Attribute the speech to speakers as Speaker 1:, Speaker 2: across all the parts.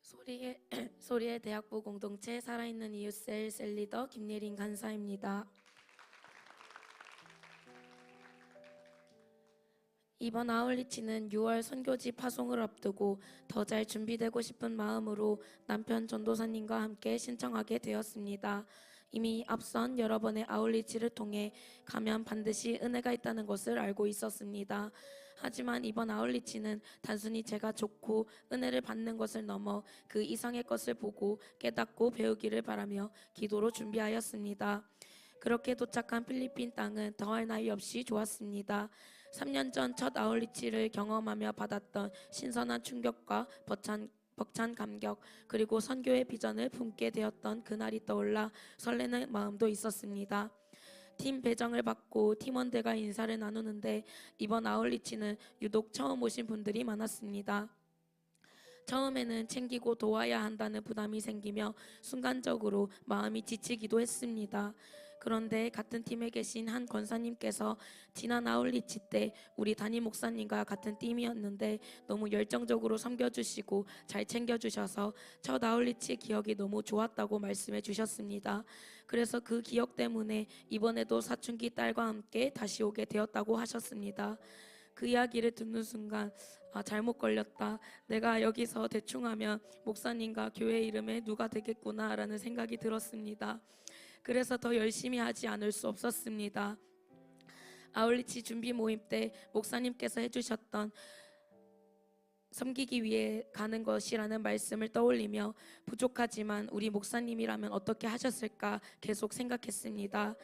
Speaker 1: 소리의, 소리의 대학부 공동체 살아있는 이웃셀 셀리더 김예린 간사입니다. 이번 아울리치는 6월 선교지 파송을 앞두고 더 잘 준비되고 싶은 마음으로 남편 전도사님과 함께 신청하게 되었습니다. 이미 앞선 여러 번의 아울리치를 통해 가면 반드시 은혜가 있다는 것을 알고 있었습니다. 하지만 이번 아울리치는 단순히 제가 좋고 은혜를 받는 것을 넘어 그 이상의 것을 보고 깨닫고 배우기를 바라며 기도로 준비하였습니다. 그렇게 도착한 필리핀 땅은 더할 나위 없이 좋았습니다. 3년 전 첫 아울리치를 경험하며 받았던 신선한 충격과 벅찬 감격, 그리고 선교의 비전을 품게 되었던 그날이 떠올라 설레는 마음도 있었습니다. 팀 배정을 받고 팀원들과 인사를 나누는데 이번 아울리치는 유독 처음 오신 분들이 많았습니다. 처음에는 챙기고 도와야 한다는 부담이 생기며 순간적으로 마음이 지치기도 했습니다. 그런데 같은 팀에 계신 한 권사님께서 지난 아울리치 때 우리 담임 목사님과 같은 팀이었는데 너무 열정적으로 섬겨주시고 잘 챙겨주셔서 첫 아울리치의 기억이 너무 좋았다고 말씀해 주셨습니다. 그래서 그 기억 때문에 이번에도 사춘기 딸과 함께 다시 오게 되었다고 하셨습니다. 그 이야기를 듣는 순간 잘못 걸렸다. 내가 여기서 대충 하면 목사님과 교회 이름에 누가 되겠구나 라는 생각이 들었습니다. 그래서 더 열심히 하지 않을 수 없었습니다. 아울리치 준비 모임 때 목사님께서 해주셨던 섬기기 위해 가는 것이라는 말씀을 떠올리며 부족하지만 우리 목사님이라면 어떻게 하셨을까 계속 생각했습니다.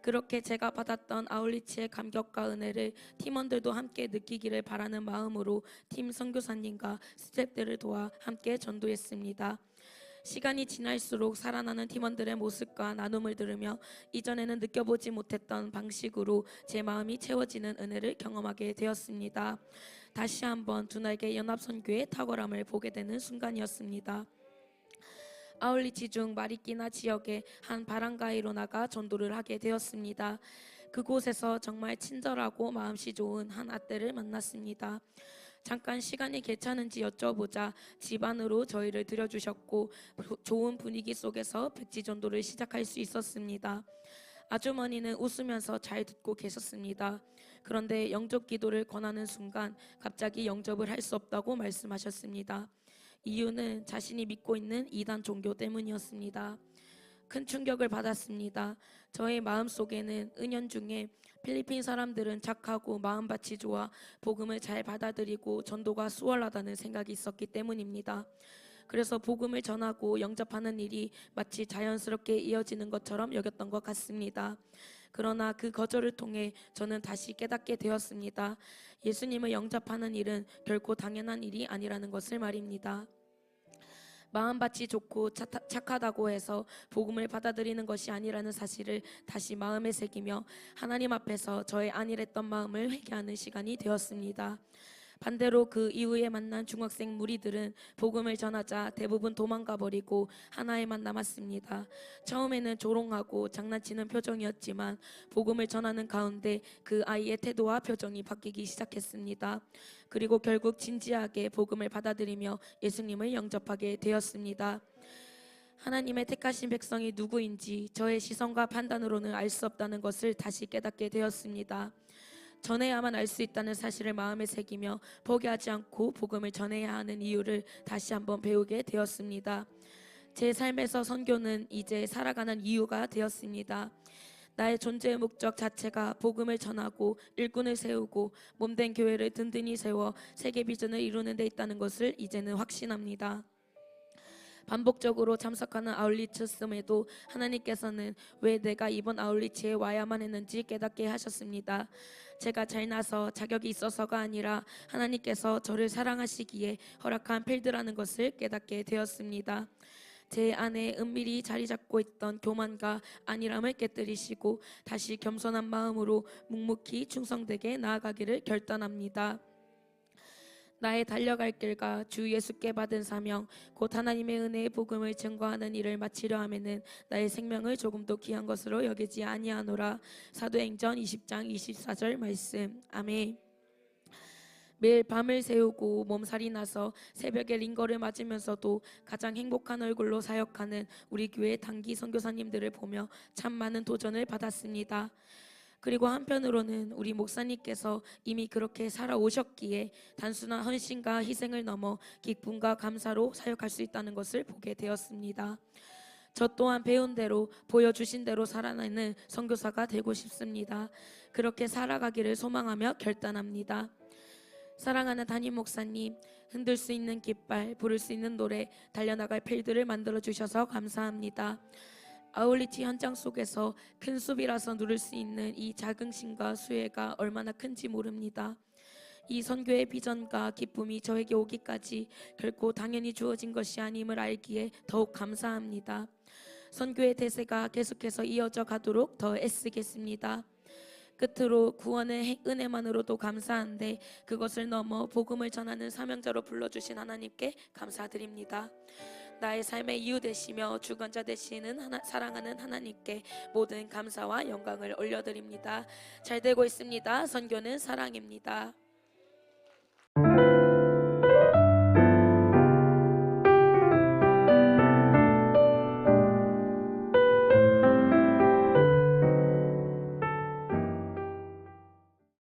Speaker 1: 그렇게 제가 받았던 아울리치의 감격과 은혜를 팀원들도 함께 느끼기를 바라는 마음으로 팀 선교사님과 스태프들을 도와 함께 전도했습니다. 시간이 지날수록 살아나는 팀원들의 모습과 나눔을 들으며 이전에는 느껴보지 못했던 방식으로 제 마음이 채워지는 은혜를 경험하게 되었습니다. 다시 한번 두 날개 연합선교의 탁월함을 보게 되는 순간이었습니다. 아울리치 중 마리끼나 지역의 한 바람가이로 나가 전도를 하게 되었습니다. 그곳에서 정말 친절하고 마음씨 좋은 한 아떼를 만났습니다. 잠깐 시간이 괜찮은지 여쭤보자 집 안으로 저희를 들여주셨고 좋은 분위기 속에서 백지전도를 시작할 수 있었습니다. 아주머니는 웃으면서 잘 듣고 계셨습니다. 그런데 영접 기도를 권하는 순간 갑자기 영접을 할 수 없다고 말씀하셨습니다. 이유는 자신이 믿고 있는 이단 종교 때문이었습니다. 큰 충격을 받았습니다. 저의 마음속에는 은연중에 필리핀 사람들은 착하고 마음밭이 좋아 복음을 잘 받아들이고 전도가 수월하다는 생각이 있었기 때문입니다. 그래서 복음을 전하고 영접하는 일이 마치 자연스럽게 이어지는 것처럼 여겼던 것 같습니다. 그러나 그 거절을 통해 저는 다시 깨닫게 되었습니다. 예수님을 영접하는 일은 결코 당연한 일이 아니라는 것을 말입니다. 마음밭이 좋고 착하다고 해서 복음을 받아들이는 것이 아니라는 사실을 다시 마음에 새기며 하나님 앞에서 저의 안일했던 마음을 회개하는 시간이 되었습니다. 반대로 그 이후에 만난 중학생 무리들은 복음을 전하자 대부분 도망가 버리고 하나에만 남았습니다. 처음에는 조롱하고 장난치는 표정이었지만 복음을 전하는 가운데 그 아이의 태도와 표정이 바뀌기 시작했습니다. 그리고 결국 진지하게 복음을 받아들이며 예수님을 영접하게 되었습니다. 하나님의 택하신 백성이 누구인지 저의 시선과 판단으로는 알 수 없다는 것을 다시 깨닫게 되었습니다. 전해야만 알 수 있다는 사실을 마음에 새기며 포기하지 않고 복음을 전해야 하는 이유를 다시 한번 배우게 되었습니다. 제 삶에서 선교는 이제 살아가는 이유가 되었습니다. 나의 존재의 목적 자체가 복음을 전하고 일꾼을 세우고 몸된 교회를 든든히 세워 세계 비전을 이루는 데 있다는 것을 이제는 확신합니다. 반복적으로 참석하는 아울리치였음에도 하나님께서는 왜 내가 이번 아울리치에 와야만 했는지 깨닫게 하셨습니다. 제가 잘나서 자격이 있어서가 아니라 하나님께서 저를 사랑하시기에 허락한 필드라는 것을 깨닫게 되었습니다. 제 안에 은밀히 자리 잡고 있던 교만과 안일함을 깨뜨리시고 다시 겸손한 마음으로 묵묵히 충성되게 나아가기를 결단합니다. 나의 달려갈 길과 주 예수께 받은 사명 곧 하나님의 은혜의 복음을 증거하는 일을 마치려 하면은 나의 생명을 조금도 귀한 것으로 여기지 아니하노라. 사도행전 20장 24절 말씀. 아멘. 매일 밤을 새우고 몸살이 나서 새벽에 링거를 맞으면서도 가장 행복한 얼굴로 사역하는 우리 교회 단기 선교사님들을 보며 참 많은 도전을 받았습니다. 그리고 한편으로는 우리 목사님께서 이미 그렇게 살아오셨기에 단순한 헌신과 희생을 넘어 기쁨과 감사로 사역할 수 있다는 것을 보게 되었습니다. 저 또한 배운 대로 보여주신 대로 살아내는 선교사가 되고 싶습니다. 그렇게 살아가기를 소망하며 결단합니다. 사랑하는 담임 목사님, 흔들 수 있는 깃발, 부를 수 있는 노래, 달려나갈 필드를 만들어 주셔서 감사합니다. 아울리치 현장 속에서 큰 숲이라서 누릴 수 있는 이 자긍심과 수혜가 얼마나 큰지 모릅니다. 이 선교의 비전과 기쁨이 저에게 오기까지 결코 당연히 주어진 것이 아님을 알기에 더욱 감사합니다. 선교의 대세가 계속해서 이어져 가도록 더 애쓰겠습니다. 끝으로 구원의 은혜만으로도 감사한데 그것을 넘어 복음을 전하는 사명자로 불러주신 하나님께 감사드립니다. 나의 삶의 이유 되시며 주관자 되시는 사랑하는 하나님께 모든 감사와 영광을 올려드립니다. 잘 되고 있습니다. 선교는 사랑입니다.